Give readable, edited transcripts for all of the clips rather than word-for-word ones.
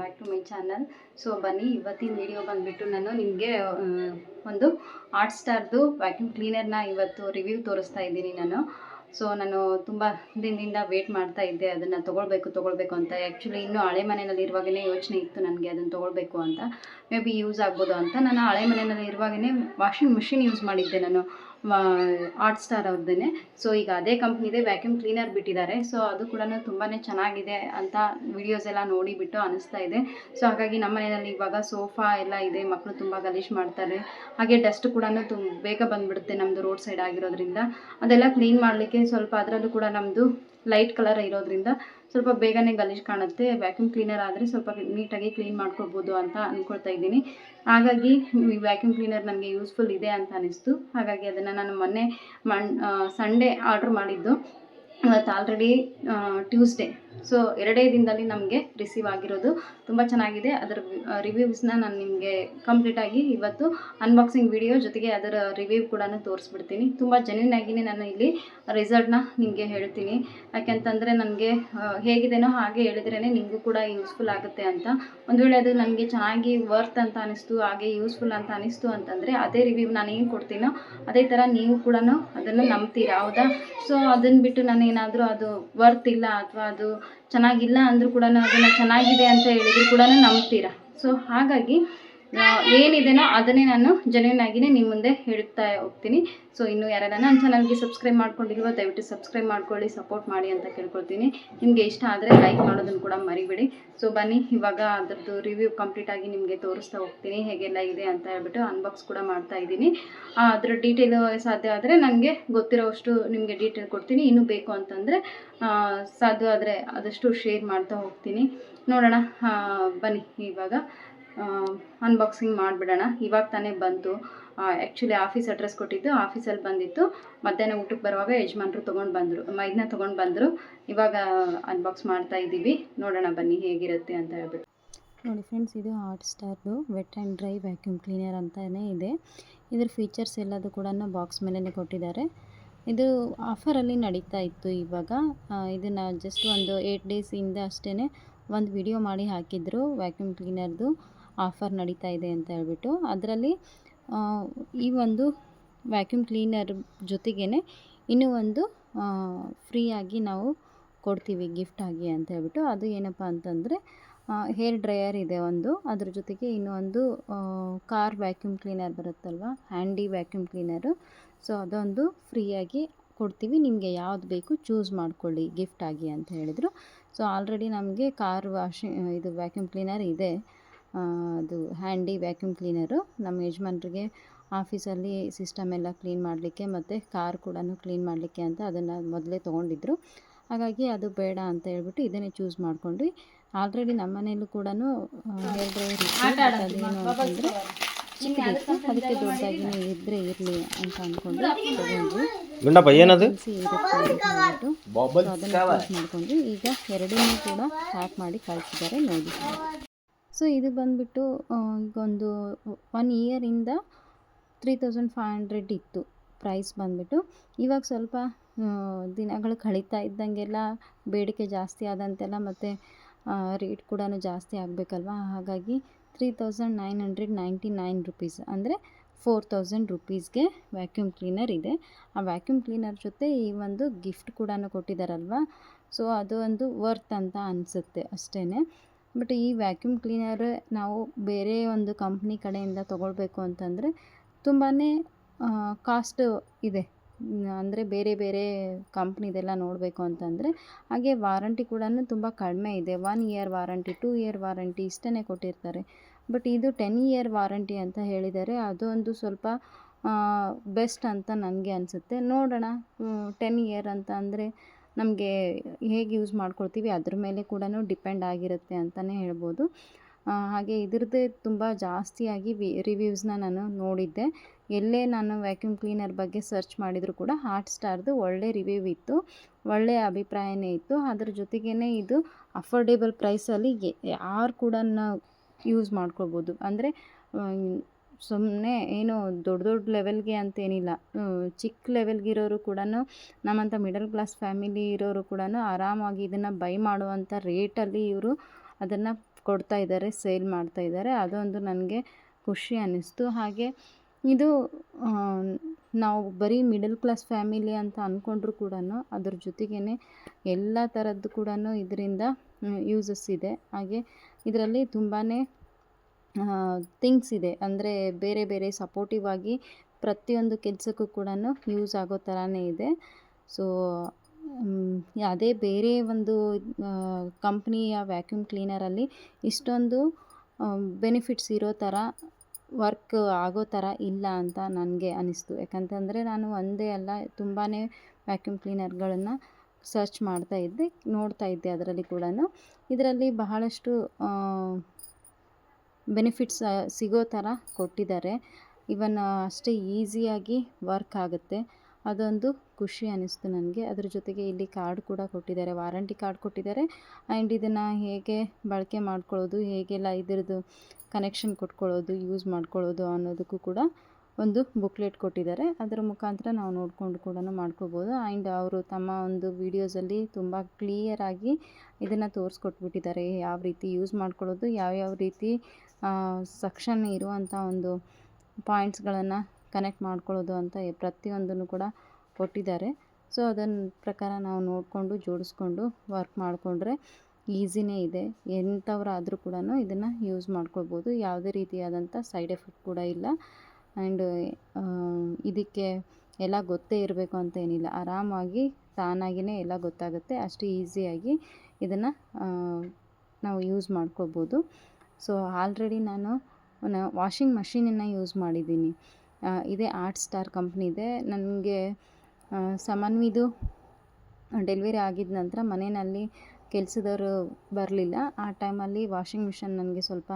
Back to my channel. So ಬನ್ನಿ, ಇವತ್ತಿನ video ಬಂದುಬಿಟ್ಟು ನಾನು ನಿಮಗೆ ಒಂದು ಆರ್ಟ್ ಸ್ಟಾರ್ದು ವ್ಯಾಕ್ಯೂಮ್ ಕ್ಲೀನರ್ನ ಇವತ್ತು ರಿವ್ಯೂ ತೋರಿಸ್ತಾ ಇದ್ದೀನಿ ನಾನು. ಸೊ ನಾನು ತುಂಬ ದಿನದಿಂದ ವೇಟ್ ಮಾಡ್ತಾ ಇದ್ದೆ ಅದನ್ನು ತೊಗೊಳ್ಬೇಕು ಅಂತ. ಆ್ಯಕ್ಚುಲಿ ಇನ್ನೂ ಹಳೆ ಮನೆಯಲ್ಲಿ ಇರುವಾಗಲೇ ಯೋಚನೆ ಇತ್ತು ನನಗೆ ಅದನ್ನು ತೊಗೊಳ್ಬೇಕು ಅಂತ, ಮೇ ಬಿ ಯೂಸ್ ಆಗ್ಬೋದು ಅಂತ. ನಾನು ಹಳೆ ಮನೆಯಲ್ಲಿ ಇರುವಾಗಲೇ ವಾಷಿಂಗ್ ಮಿಷಿನ್ ಯೂಸ್ ಮಾಡಿದ್ದೆ ನಾನು, ಆರ್ಟ್ ಸ್ಟಾರ್ ಅವ್ರದ್ದೇ. ಸೊ ಈಗ ಅದೇ ಕಂಪ್ನಿದೆ ವ್ಯಾಕ್ಯೂಮ್ ಕ್ಲೀನರ್ ಬಿಟ್ಟಿದ್ದಾರೆ. ಸೊ ಅದು ಕೂಡ ತುಂಬಾ ಚೆನ್ನಾಗಿದೆ ಅಂತ ವಿಡಿಯೋಸ್ ಎಲ್ಲ ನೋಡಿಬಿಟ್ಟು ಅನಿಸ್ತಾ ಇದೆ. ಸೊ ಹಾಗಾಗಿ ನಮ್ಮ ಮನೆಯಲ್ಲಿ ಇವಾಗ ಸೋಫಾ ಎಲ್ಲ ಇದೆ, ಮಕ್ಕಳು ತುಂಬ ಗಲೀಜು ಮಾಡ್ತಾರೆ. ಹಾಗೆ ಡಸ್ಟ್ ಕೂಡ ಬೇಗ ಬಂದುಬಿಡುತ್ತೆ ನಮ್ಮದು ರೋಡ್ ಸೈಡ್ ಆಗಿರೋದ್ರಿಂದ. ಅದೆಲ್ಲ ಕ್ಲೀನ್ ಮಾಡಲಿಕ್ಕೆ ಸ್ವಲ್ಪ, ಅದರಲ್ಲೂ ಕೂಡ ನಮ್ಮದು ಲೈಟ್ ಕಲರ್ ಇರೋದ್ರಿಂದ ಸ್ವಲ್ಪ ಬೇಗನೆ ಗಲೀಜು ಕಾಣುತ್ತೆ. ವ್ಯಾಕ್ಯೂಮ್ ಕ್ಲೀನರ್ ಆದರೆ ಸ್ವಲ್ಪ ನೀಟಾಗಿ ಕ್ಲೀನ್ ಮಾಡ್ಕೊಳ್ಬೋದು ಅಂತ ಅಂದ್ಕೊಳ್ತಾ ಇದ್ದೀನಿ. ಹಾಗಾಗಿ ಈ ವ್ಯಾಕ್ಯೂಮ್ ಕ್ಲೀನರ್ ನನಗೆ ಯೂಸ್ಫುಲ್ ಇದೆ ಅಂತ ಅನಿಸ್ತು. ಹಾಗಾಗಿ ಅದನ್ನು ನಾನು ಮೊನ್ನೆ ಸಂಡೇ ಆರ್ಡ್ರ್ ಮಾಡಿದ್ದು. ಇವತ್ತು ಆಲ್ರೆಡಿ ಟ್ಯೂಸ್ಡೇ. ಸೊ 2 ದಿನದಲ್ಲಿ ನಮಗೆ ರಿಸೀವ್ ಆಗಿರೋದು. ತುಂಬ ಚೆನ್ನಾಗಿದೆ. ಅದರ ರಿವ್ಯೂಸ್ನ ನಾನು ನಿಮಗೆ ಕಂಪ್ಲೀಟಾಗಿ ಇವತ್ತು ಅನ್ಬಾಕ್ಸಿಂಗ್ ವಿಡಿಯೋ ಜೊತೆಗೆ ಅದರ ರಿವ್ಯೂ ಕೂಡ ತೋರಿಸ್ಬಿಡ್ತೀನಿ. ತುಂಬ ಜೆನ್ಯೂನ್ ಆಗಿನೇ ನಾನು ಇಲ್ಲಿ ರಿಸಲ್ಟ್ನ ನಿಮಗೆ ಹೇಳ್ತೀನಿ. ಯಾಕೆಂತಂದರೆ ನನಗೆ ಹೇಗಿದೆನೋ ಹಾಗೆ ಹೇಳಿದ್ರೇ ನಿಮಗೂ ಕೂಡ ಯೂಸ್ಫುಲ್ ಆಗುತ್ತೆ ಅಂತ. ಒಂದು ವೇಳೆ ಅದು ನನಗೆ ಚೆನ್ನಾಗಿ ವರ್ತ್ ಅಂತ ಅನಿಸ್ತು, ಹಾಗೆ ಯೂಸ್ಫುಲ್ ಅಂತ ಅನಿಸ್ತು ಅಂತಂದರೆ ಅದೇ ರಿವ್ಯೂ ನಾನು ಏನು ಕೊಡ್ತೀನೋ ಅದೇ ಥರ ನೀವು ಕೂಡ ಅದನ್ನು ನಂಬ್ತೀರಾ, ಹೌದಾ? ಸೊ ಅದನ್ನು ಬಿಟ್ಟು ನಾನು ಏನಾದರೂ ಅದು ವರ್ತ್ ಇಲ್ಲ ಅಥವಾ ಅದು ಚೆನ್ನಾಗಿಲ್ಲ ಅಂದರೂ ಕೂಡ ಅದನ್ನು ಚೆನ್ನಾಗಿದೆ ಅಂತ ಹೇಳಿದ್ರು ಕೂಡ ನಂಬ್ತೀರಾ. ಸೊ ಹಾಗಾಗಿ ಏನಿದೆನೋ ಅದನ್ನೇ ನಾನು ಜೆನ್ಯೂನ್ ಆಗಿನೇ ನಿಮ್ಮ ಮುಂದೆ ಹೇಳ್ತಾ ಹೋಗ್ತೀನಿ. ಸೊ ಇನ್ನೂ ಯಾರೆಲ್ಲ ನನ್ನ ಚಾನಲ್ಗೆ ಸಬ್ಸ್ಕ್ರೈಬ್ ಮಾಡ್ಕೊಂಡಿಲ್ವೋ ದಯವಿಟ್ಟು ಸಬ್ಸ್ಕ್ರೈಬ್ ಮಾಡ್ಕೊಳ್ಳಿ, ಸಪೋರ್ಟ್ ಮಾಡಿ ಅಂತ ಕೇಳ್ಕೊಳ್ತೀನಿ. ನಿಮಗೆ ಇಷ್ಟ ಆದರೆ ಲೈಕ್ ಮಾಡೋದನ್ನು ಕೂಡ ಮರಿಬೇಡಿ. ಸೊ ಬನ್ನಿ, ಇವಾಗ ಅದರದ್ದು ರಿವ್ಯೂ ಕಂಪ್ಲೀಟಾಗಿ ನಿಮಗೆ ತೋರಿಸ್ತಾ ಹೋಗ್ತೀನಿ ಹೇಗೆಲ್ಲ ಇದೆ ಅಂತ ಹೇಳ್ಬಿಟ್ಟು. ಅನ್ಬಾಕ್ಸ್ ಕೂಡ ಮಾಡ್ತಾ ಇದ್ದೀನಿ. ಅದರ ಡೀಟೇಲು ಸಾಧ್ಯ ಆದರೆ ನನಗೆ ಗೊತ್ತಿರೋವಷ್ಟು ನಿಮಗೆ ಡೀಟೇಲ್ ಕೊಡ್ತೀನಿ. ಇನ್ನೂ ಬೇಕು ಅಂತಂದರೆ ಸಾಧ್ಯ ಆದರೆ ಆದಷ್ಟು ಶೇರ್ ಮಾಡ್ತಾ ಹೋಗ್ತೀನಿ. ನೋಡೋಣ, ಬನ್ನಿ ಇವಾಗ ಅನ್ಬಾಕ್ಸಿಂಗ್ ಮಾಡಿಬಿಡೋಣ. ಇವಾಗ ತಾನೇ ಬಂತು. ಆ್ಯಕ್ಚುಲಿ ಆಫೀಸ್ ಅಡ್ರೆಸ್ ಕೊಟ್ಟಿದ್ದು, ಆಫೀಸಲ್ಲಿ ಬಂದಿತ್ತು. ಮಧ್ಯಾಹ್ನ ಊಟಕ್ಕೆ ಬರುವಾಗ ಯಜಮಾನ್ರು ಇದನ್ನ ತೊಗೊಂಡು ಬಂದರು. ಇವಾಗ ಅನ್ಬಾಕ್ಸ್ ಮಾಡ್ತಾ ಇದ್ದೀವಿ. ನೋಡೋಣ ಬನ್ನಿ ಹೇಗಿರುತ್ತೆ ಅಂತ ಹೇಳ್ಬಿಟ್ಟು. ನೋಡಿ ಫ್ರೆಂಡ್ಸ್, ಇದು ಆರ್ಟ್ ಸ್ಟಾರ್ದು wet and dry vacuum cleaner ಅಂತಲೇ ಇದೆ. ಇದ್ರ ಫೀಚರ್ಸ್ ಎಲ್ಲದು ಕೂಡ ಬಾಕ್ಸ್ ಮೇಲೇ ಕೊಟ್ಟಿದ್ದಾರೆ. ಇದು ಆಫರಲ್ಲಿ ನಡೀತಾ ಇತ್ತು. ಇವಾಗ ಇದನ್ನು ಜಸ್ಟ್ ಒಂದು 8 ಡೇಸಿಂದ ಅಷ್ಟೇ ಒಂದು ವಿಡಿಯೋ ಮಾಡಿ ಹಾಕಿದ್ರು, ವ್ಯಾಕ್ಯೂಮ್ ಕ್ಲೀನರ್ದು ಆಫರ್ ನಡೀತಾ ಇದೆ ಅಂತ ಹೇಳ್ಬಿಟ್ಟು. ಅದರಲ್ಲಿ ಈ ಒಂದು ವ್ಯಾಕ್ಯೂಮ್ ಕ್ಲೀನರ್ ಜೊತೆಗೇ ಇನ್ನೂ ಒಂದು ಫ್ರೀಯಾಗಿ ನಾವು ಕೊಡ್ತೀವಿ ಗಿಫ್ಟಾಗಿ ಅಂತ ಹೇಳ್ಬಿಟ್ಟು. ಅದು ಏನಪ್ಪ ಅಂತಂದರೆ ಹೇರ್ ಡ್ರೈಯರ್ ಇದೆ ಒಂದು, ಅದ್ರ ಜೊತೆಗೆ ಇನ್ನೂ ಒಂದು ಕಾರ್ ವ್ಯಾಕ್ಯೂಮ್ ಕ್ಲೀನರ್ ಬರುತ್ತಲ್ವ, ಹ್ಯಾಂಡಿ ವ್ಯಾಕ್ಯೂಮ್ ಕ್ಲೀನರು. ಸೊ ಅದೊಂದು ಫ್ರೀಯಾಗಿ ಕೊಡ್ತೀವಿ, ನಿಮಗೆ ಯಾವ್ದು ಬೇಕು ಚೂಸ್ ಮಾಡ್ಕೊಳ್ಳಿ ಗಿಫ್ಟಾಗಿ ಅಂತ ಹೇಳಿದರು. ಸೊ ಆಲ್ರೆಡಿ ನಮಗೆ ಕಾರ್ ಇದು ವ್ಯಾಕ್ಯೂಮ್ ಕ್ಲೀನರ್ ಇದೆ, ಅದು ಹ್ಯಾಂಡಿ ವ್ಯಾಕ್ಯೂಮ್ ಕ್ಲೀನರು. ನಮ್ಮ ಯಜಮಾನ್ರಿಗೆ ಆಫೀಸಲ್ಲಿ ಸಿಸ್ಟಮ್ ಎಲ್ಲ ಕ್ಲೀನ್ ಮಾಡಲಿಕ್ಕೆ ಮತ್ತು ಕಾರ್ ಕೂಡ ಕ್ಲೀನ್ ಮಾಡಲಿಕ್ಕೆ ಅಂತ ಅದನ್ನು ಮೊದಲೇ ತೊಗೊಂಡಿದ್ರು. ಹಾಗಾಗಿ ಅದು ಬೇಡ ಅಂತ ಹೇಳ್ಬಿಟ್ಟು ಇದನ್ನೇ ಚೂಸ್ ಮಾಡ್ಕೊಂಡ್ವಿ. ಆಲ್ರೆಡಿ ನಮ್ಮ ಮನೆಯಲ್ಲೂ ಕೂಡ ಹೇರ್ ಡ್ರೈಯರ್ ಇತ್ತು. ಅದೇನು ಅಂತಂದರೆ ಚಿಕ್ಕದಿತ್ತು, ಅದಕ್ಕೆ ದೊಡ್ಡದಾಗಿನೇ ಇದ್ದರೆ ಇರಲಿ ಅಂತ ಅಂದ್ಕೊಂಡು ತೊಗೊಂಡ್ವಿ. ಏನದು ಅದನ್ನು ಚೂಸ್ ಮಾಡ್ಕೊಂಡ್ವಿ. ಈಗ ಎರಡನ್ನೂ ಕೂಡ ಪ್ಯಾಕ್ ಮಾಡಿ ಕಳಿಸಿದ್ದಾರೆ ನೋಡಿ. ಸೊ ಇದು ಬಂದುಬಿಟ್ಟು ಈಗೊಂದು 1 ಇಯರಿಂದ 3500 ಇತ್ತು ಪ್ರೈಸ್ ಬಂದುಬಿಟ್ಟು. ಇವಾಗ ಸ್ವಲ್ಪ ದಿನಗಳು ಕಳೀತಾ ಇದ್ದಂಗೆಲ್ಲ ಬೇಡಿಕೆ ಜಾಸ್ತಿ ಆದಂತೆಲ್ಲ ಮತ್ತು ರೇಟ್ ಕೂಡ ಜಾಸ್ತಿ ಆಗಬೇಕಲ್ವ. ಹಾಗಾಗಿ 3999 ರುಪೀಸ್ ಅಂದರೆ 4000 ರುಪೀಸ್ಗೆ ವ್ಯಾಕ್ಯೂಮ್ ಕ್ಲೀನರ್ ಇದೆ. ಆ ವ್ಯಾಕ್ಯೂಮ್ ಕ್ಲೀನರ್ ಜೊತೆ ಈ ಒಂದು ಗಿಫ್ಟ್ ಕೂಡ ಕೊಟ್ಟಿದ್ದಾರಲ್ವ. ಸೊ ಅದು ಒಂದು ವರ್ತ್ ಅಂತ ಅನಿಸುತ್ತೆ ಅಷ್ಟೇ. ಬಟ್ ಈ ವ್ಯಾಕ್ಯೂಮ್ ಕ್ಲೀನರ್ ನಾವು ಬೇರೆ ಒಂದು ಕಂಪ್ನಿ ಕಡೆಯಿಂದ ತೊಗೊಳ್ಬೇಕು ಅಂತಂದರೆ ತುಂಬಾ ಕಾಸ್ಟ್ ಇದೆ. ಅಂದರೆ ಬೇರೆ ಬೇರೆ ಕಂಪ್ನಿದೆಲ್ಲ ನೋಡಬೇಕು ಅಂತಂದರೆ. ಹಾಗೆ ವಾರಂಟಿ ಕೂಡ ತುಂಬ ಕಡಿಮೆ ಇದೆ. 1 ಇಯರ್ ವಾರಂಟಿ, 2 ಇಯರ್ ವಾರಂಟಿ ಇಷ್ಟೇ ಕೊಟ್ಟಿರ್ತಾರೆ. ಬಟ್ ಇದು 10 ಇಯರ್ ವಾರಂಟಿ ಅಂತ ಹೇಳಿದ್ದಾರೆ. ಅದೊಂದು ಸ್ವಲ್ಪ ಬೆಸ್ಟ್ ಅಂತ ನನಗೆ ಅನಿಸುತ್ತೆ. ನೋಡೋಣ, 10 ಇಯರ್ ಅಂತ ಅಂದರೆ ನಮಗೆ ಹೇಗೆ ಯೂಸ್ ಮಾಡ್ಕೊಳ್ತೀವಿ ಅದ್ರ ಮೇಲೆ ಕೂಡ ಡಿಪೆಂಡ್ ಆಗಿರುತ್ತೆ ಅಂತಲೇ ಹೇಳ್ಬೋದು. ಹಾಗೆ ಇದ್ರದ್ದೇ ತುಂಬ ಜಾಸ್ತಿಯಾಗಿ ರಿವ್ಯೂಸ್ನ ನಾನು ನೋಡಿದ್ದೆ. ಎಲ್ಲೇ ನಾನು ವ್ಯಾಕ್ಯೂಮ್ ಕ್ಲೀನರ್ ಬಗ್ಗೆ ಸರ್ಚ್ ಮಾಡಿದರೂ ಕೂಡ ಆರ್ಟ್ ಸ್ಟಾರ್ದು ಒಳ್ಳೆ ರಿವ್ಯೂ ಇತ್ತು, ಒಳ್ಳೆಯ ಅಭಿಪ್ರಾಯನೇ ಇತ್ತು. ಅದ್ರ ಜೊತೆಗೇ ಇದು ಅಫೋರ್ಡೆಬಲ್ ಪ್ರೈಸಲ್ಲಿ ಯಾರು ಕೂಡ ಯೂಸ್ ಮಾಡ್ಕೊಳ್ಬೋದು. ಅಂದರೆ ಸುಮ್ಮನೆ ಏನೋ ದೊಡ್ಡ ಲೆವೆಲ್ಗೆ ಅಂತೇನಿಲ್ಲ, ಚಿಕ್ಕ ಲೆವೆಲ್ಗಿರೋರು ಕೂಡ, ನಮ್ಮಂಥ ಮಿಡಲ್ ಕ್ಲಾಸ್ ಫ್ಯಾಮಿಲಿ ಇರೋರು ಕೂಡ ಆರಾಮಾಗಿ ಇದನ್ನು ಬೈ ಮಾಡುವಂಥ ರೇಟಲ್ಲಿ ಇವರು ಅದನ್ನು ಕೊಡ್ತಾ ಇದ್ದಾರೆ, ಸೇಲ್ ಮಾಡ್ತಾ ಇದ್ದಾರೆ. ಅದೊಂದು ನನಗೆ ಖುಷಿ ಅನ್ನಿಸ್ತು. ಹಾಗೆ ಇದು ನಾವು ಬರೀ ಮಿಡಲ್ ಕ್ಲಾಸ್ ಫ್ಯಾಮಿಲಿ ಅಂತ ಅಂದ್ಕೊಂಡ್ರು ಕೂಡ ಅದ್ರ ಜೊತೆಗೇ ಎಲ್ಲ ಥರದ್ದು ಕೂಡ ಇದರಿಂದ ಯೂಸಸ್ ಇದೆ. ಹಾಗೆ ಇದರಲ್ಲಿ ತುಂಬಾ ಥಿಂಗ್ಸ್ ಇದೆ, ಅಂದರೆ ಬೇರೆ ಬೇರೆ ಸಪೋರ್ಟಿವ್ ಆಗಿ ಪ್ರತಿಯೊಂದು ಕೆಲಸಕ್ಕೂ ಕೂಡ ಯೂಸ್ ಆಗೋ ಥರನೇ ಇದೆ. ಸೊ ಅದೇ ಬೇರೆ ಒಂದು ಕಂಪ್ನಿಯ ವ್ಯಾಕ್ಯೂಮ್ ಕ್ಲೀನರಲ್ಲಿ ಇಷ್ಟೊಂದು ಬೆನಿಫಿಟ್ಸ್ ಇರೋ ಥರ ವರ್ಕ್ ಆಗೋ ಥರ ಇಲ್ಲ ಅಂತ ನನಗೆ ಅನ್ನಿಸ್ತು. ಯಾಕಂತಂದರೆ ನಾನು ಒಂದೇ ಅಲ್ಲ ತುಂಬಾ ವ್ಯಾಕ್ಯೂಮ್ ಕ್ಲೀನರ್ಗಳನ್ನು ಸರ್ಚ್ ನೋಡ್ತಾ ಇದ್ದೆ. ಅದರಲ್ಲಿ ಕೂಡ ಇದರಲ್ಲಿ ಬಹಳಷ್ಟು ಬೆನಿಫಿಟ್ಸ್ ಸಿಗೋ ಥರ ಕೊಟ್ಟಿದ್ದಾರೆ. ಇವನ್ ಅಷ್ಟೇ ಈಸಿಯಾಗಿ ವರ್ಕ್ ಆಗುತ್ತೆ. ಅದೊಂದು ಖುಷಿ ಅನ್ನಿಸ್ತು ನನಗೆ. ಅದ್ರ ಜೊತೆಗೆ ಇಲ್ಲಿ ಕಾರ್ಡ್ ಕೂಡ ಕೊಟ್ಟಿದ್ದಾರೆ, ವಾರಂಟಿ ಕಾರ್ಡ್ ಕೊಟ್ಟಿದ್ದಾರೆ. ಆ್ಯಂಡ್ ಇದನ್ನು ಹೇಗೆ ಬಳಕೆ ಮಾಡ್ಕೊಳ್ಳೋದು, ಹೇಗೆಲ್ಲ ಇದ್ರದ್ದು ಕನೆಕ್ಷನ್ ಕೊಟ್ಕೊಳ್ಳೋದು, ಯೂಸ್ ಮಾಡ್ಕೊಳ್ಳೋದು ಅನ್ನೋದಕ್ಕೂ ಕೂಡ ಒಂದು ಬುಕ್ಲೆಟ್ ಕೊಟ್ಟಿದ್ದಾರೆ. ಅದರ ಮುಖಾಂತರ ನಾವು ನೋಡಿಕೊಂಡು ಕೂಡ ಮಾಡ್ಕೋಬೋದು. ಆ್ಯಂಡ್ ಅವರು ತಮ್ಮ ಒಂದು ವೀಡಿಯೋಸಲ್ಲಿ ತುಂಬ ಕ್ಲಿಯರಾಗಿ ಇದನ್ನು ತೋರಿಸ್ಕೊಟ್ಬಿಟ್ಟಿದ್ದಾರೆ, ಯಾವ ರೀತಿ ಯೂಸ್ ಮಾಡ್ಕೊಳ್ಳೋದು, ಯಾವ್ಯಾವ ರೀತಿ ಸಕ್ಷನ್ ಇರುವಂಥ ಒಂದು ಪಾಯಿಂಟ್ಸ್ಗಳನ್ನು ಕನೆಕ್ಟ್ ಮಾಡ್ಕೊಳ್ಳೋದು ಅಂತ ಪ್ರತಿಯೊಂದನ್ನು ಕೂಡ ಕೊಟ್ಟಿದ್ದಾರೆ. ಸೊ ಅದನ್ನ ಪ್ರಕಾರ ನಾವು ನೋಡಿಕೊಂಡು ಜೋಡಿಸ್ಕೊಂಡು ವರ್ಕ್ ಮಾಡಿಕೊಂಡ್ರೆ ಈಸಿನೇ ಇದೆ. ಎಂಥವರಾದರೂ ಕೂಡ ಇದನ್ನು ಯೂಸ್ ಮಾಡ್ಕೊಳ್ಬೋದು. ಯಾವುದೇ ರೀತಿಯಾದಂಥ ಸೈಡ್ ಎಫೆಕ್ಟ್ ಕೂಡ ಇಲ್ಲ. ಆ್ಯಂಡ್ ಇದಕ್ಕೆ ಎಲ್ಲ ಗೊತ್ತೇ ಇರಬೇಕು ಅಂತ ಏನಿಲ್ಲ, ಆರಾಮಾಗಿ ತಾನಾಗಿಯೇ ಎಲ್ಲ ಗೊತ್ತಾಗುತ್ತೆ. ಅಷ್ಟು ಈಸಿಯಾಗಿ ಇದನ್ನು ನಾವು ಯೂಸ್ ಮಾಡ್ಕೋಬೋದು. ಸೊ ಆಲ್ರೆಡಿ ನಾನು ವಾಷಿಂಗ್ ಮಷೀನನ್ನು ಯೂಸ್ ಮಾಡಿದ್ದೀನಿ. ಇದೇ ಆರ್ಟ್ ಸ್ಟಾರ್ ಕಂಪ್ನಿದೆ. ನನಗೆ ಸಮನ್ವಿದು ಡೆಲಿವರಿ ಆಗಿದ ನಂತರ ಮನೆಯಲ್ಲಿ ಕೆಲಸದವರು ಬರಲಿಲ್ಲ. ಆ ಟೈಮಲ್ಲಿ ವಾಷಿಂಗ್ ಮಿಷನ್ ನನಗೆ ಸ್ವಲ್ಪ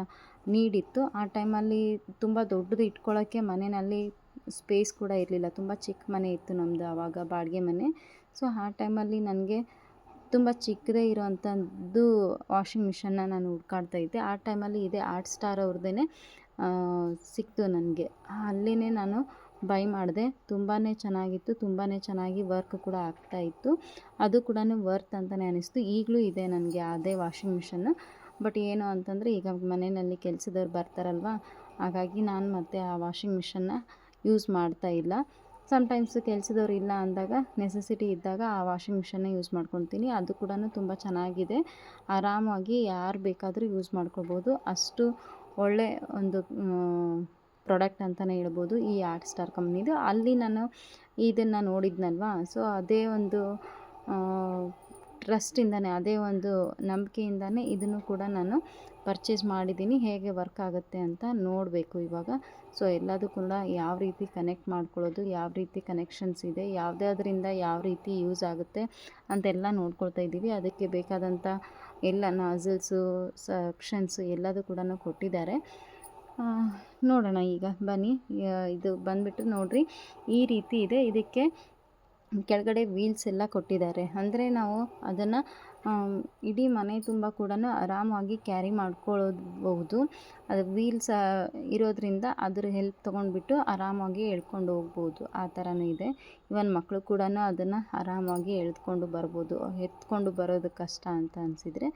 ನೀಡಿತ್ತು. ಆ ಟೈಮಲ್ಲಿ ತುಂಬ ದೊಡ್ಡದು ಇಟ್ಕೊಳ್ಳೋಕ್ಕೆ ಮನೆಯಲ್ಲಿ ಸ್ಪೇಸ್ ಕೂಡ ಇರಲಿಲ್ಲ. ತುಂಬ ಚಿಕ್ಕ ಮನೆ ಇತ್ತು ನಮ್ಮದು ಆವಾಗ, ಬಾಡಿಗೆ ಮನೆ. ಸೊ ಆ ಟೈಮಲ್ಲಿ ನನಗೆ ತುಂಬ ಚಿಕ್ಕದೇ ಇರೋವಂಥದ್ದು ವಾಷಿಂಗ್ ಮಿಷನ್ನ ನಾನು ಹುಡ್ಕಾಡ್ತಾ ಇದ್ದೆ. ಆ ಟೈಮಲ್ಲಿ ಇದೇ ಆರ್ಟ್ ಸ್ಟಾರ್ ಅವ್ರದ್ದೇ ಸಿಕ್ತು ನನಗೆ. ಅಲ್ಲೇ ನಾನು ಬೈ ಮಾಡಿದೆ. ತುಂಬಾ ಚೆನ್ನಾಗಿತ್ತು, ತುಂಬಾ ಚೆನ್ನಾಗಿ ವರ್ಕ್ ಕೂಡ ಆಗ್ತಾಯಿತ್ತು. ಅದು ಕೂಡ ವರ್ತ್ ಅಂತಲೇ ಅನ್ನಿಸ್ತು. ಈಗಲೂ ಇದೆ ನನಗೆ ಅದೇ ವಾಷಿಂಗ್ ಮಿಷನ್ನು. ಬಟ್ ಏನು ಅಂತಂದರೆ ಈಗ ಮನೆಯಲ್ಲಿ ಕೆಲಸದವ್ರು ಬರ್ತಾರಲ್ವ, ಹಾಗಾಗಿ ನಾನು ಮತ್ತೆ ಆ ವಾಷಿಂಗ್ ಮಿಷನ್ನ ಯೂಸ್ ಮಾಡ್ತಾ ಇಲ್ಲ. ಸಮ್ಟೈಮ್ಸ್ ಕೆಲಸದವ್ರು ಇಲ್ಲ ಅಂದಾಗ, ನೆಸೆಸಿಟಿ ಇದ್ದಾಗ ಆ ವಾಷಿಂಗ್ ಮಿಷನ್ನೇ ಯೂಸ್ ಮಾಡ್ಕೊತೀನಿ. ಅದು ಕೂಡ ತುಂಬ ಚೆನ್ನಾಗಿದೆ. ಆರಾಮಾಗಿ ಯಾರು ಬೇಕಾದರೂ ಯೂಸ್ ಮಾಡ್ಕೊಬೋದು. ಅಷ್ಟು ಒಳ್ಳೆ ಒಂದು ಪ್ರಾಡಕ್ಟ್ ಅಂತಲೇ ಹೇಳ್ಬೋದು ಈ ಆರ್ಟ್ ಸ್ಟಾರ್ ಕಂಪ್ನಿದು. ಅಲ್ಲಿ ನಾನು ಇದನ್ನು ನೋಡಿದ್ನಲ್ವ, ಸೊ ಅದೇ ಒಂದು ಟ್ರಸ್ಟಿಂದನೇ, ಅದೇ ಒಂದು ನಂಬಿಕೆಯಿಂದನೇ ಇದನ್ನು ಕೂಡ ನಾನು ಪರ್ಚೇಸ್ ಮಾಡಿದ್ದೀನಿ. ಹೇಗೆ ವರ್ಕ್ ಆಗುತ್ತೆ ಅಂತ ನೋಡಬೇಕು ಇವಾಗ. ಸೊ ಎಲ್ಲದೂ ಕೂಡ ಯಾವ ರೀತಿ ಕನೆಕ್ಟ್ ಮಾಡ್ಕೊಳ್ಳೋದು, ಯಾವ ರೀತಿ ಕನೆಕ್ಷನ್ಸ್ ಇದೆ, ಯಾವುದ್ಯಾವುದರಿಂದ ಯಾವ ರೀತಿ ಯೂಸ್ ಆಗುತ್ತೆ ಅಂತೆಲ್ಲ ನೋಡ್ಕೊಳ್ತಾ ಇದ್ದೀವಿ. ಅದಕ್ಕೆ ಬೇಕಾದಂಥ ಎಲ್ಲ ನಾಝಲ್ಸು, ಸಕ್ಷನ್ಸು ಎಲ್ಲದೂ ಕೂಡ ಕೊಟ್ಟಿದ್ದಾರೆ. ನೋಡೋಣ ಈಗ ಬನ್ನಿ. ಇದು ಬಂದುಬಿಟ್ಟು ನೋಡಿರಿ, ಈ ರೀತಿ ಇದೆ. ಇದಕ್ಕೆ ಕೆಳಗಡೆ ವೀಲ್ಸ್ ಎಲ್ಲ ಕೊಟ್ಟಿದ್ದಾರೆ. ಅಂದರೆ ನಾವು ಅದನ್ನು ಇಡೀ ಮನೆ ತುಂಬ ಕೂಡ ಆರಾಮಾಗಿ ಕ್ಯಾರಿ ಮಾಡ್ಕೊಳ್ಳಬಹುದು. ಅದು ವೀಲ್ಸ್ ಇರೋದ್ರಿಂದ ಅದ್ರ ಹೆಲ್ಪ್ ತೊಗೊಂಡ್ಬಿಟ್ಟು ಆರಾಮಾಗಿ ಎಳ್ಕೊಂಡು ಹೋಗ್ಬೋದು. ಆ ಥರನೂ ಇದೆ. ಇವನ್ ಮಕ್ಕಳು ಕೂಡ ಅದನ್ನು ಆರಾಮಾಗಿ ಎಳೆದುಕೊಂಡು ಬರ್ಬೋದು. ಎತ್ಕೊಂಡು ಬರೋದು ಕಷ್ಟ ಅಂತ ಅನಿಸಿದರೆ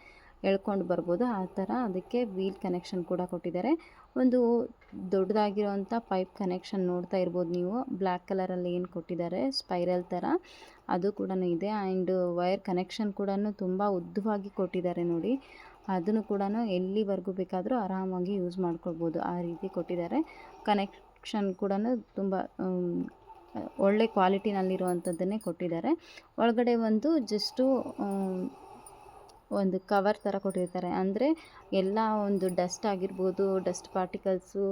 ಎಳ್ಕೊಂಡು ಬರ್ಬೋದು. ಆ ಥರ ಅದಕ್ಕೆ ವೀಲ್ ಕನೆಕ್ಷನ್ ಕೂಡ ಕೊಟ್ಟಿದ್ದಾರೆ. ಒಂದು ದೊಡ್ಡದಾಗಿರೋವಂಥ ಪೈಪ್ ಕನೆಕ್ಷನ್ ನೋಡ್ತಾ ಇರ್ಬೋದು ನೀವು. ಬ್ಲ್ಯಾಕ್ ಕಲರಲ್ಲಿ ಏನು ಕೊಟ್ಟಿದ್ದಾರೆ ಸ್ಪೈರಲ್ ಥರ, ಅದು ಕೂಡ ಇದೆ. ಆ್ಯಂಡ್ ವೈರ್ ಕನೆಕ್ಷನ್ ಕೂಡ ತುಂಬ ಉದ್ದವಾಗಿ ಕೊಟ್ಟಿದ್ದಾರೆ ನೋಡಿ. ಅದನ್ನು ಕೂಡ ಎಲ್ಲಿವರೆಗೂ ಬೇಕಾದರೂ ಆರಾಮಾಗಿ ಯೂಸ್ ಮಾಡ್ಕೊಳ್ಬೋದು, ಆ ರೀತಿ ಕೊಟ್ಟಿದ್ದಾರೆ. ಕನೆಕ್ಷನ್ ಕೂಡ ತುಂಬ ಒಳ್ಳೆ ಕ್ವಾಲಿಟಿನಲ್ಲಿರುವಂಥದ್ದನ್ನೇ ಕೊಟ್ಟಿದ್ದಾರೆ. ಒಳಗಡೆ ಒಂದು ಜಸ್ಟು ಒಂದು ಕವರ್ ಥರ ಕೊಟ್ಟಿರ್ತಾರೆ. ಅಂದರೆ ಎಲ್ಲ ಒಂದು ಡಸ್ಟ್ ಆಗಿರ್ಬೋದು, ಡಸ್ಟ್ ಪಾರ್ಟಿಕಲ್ಸು,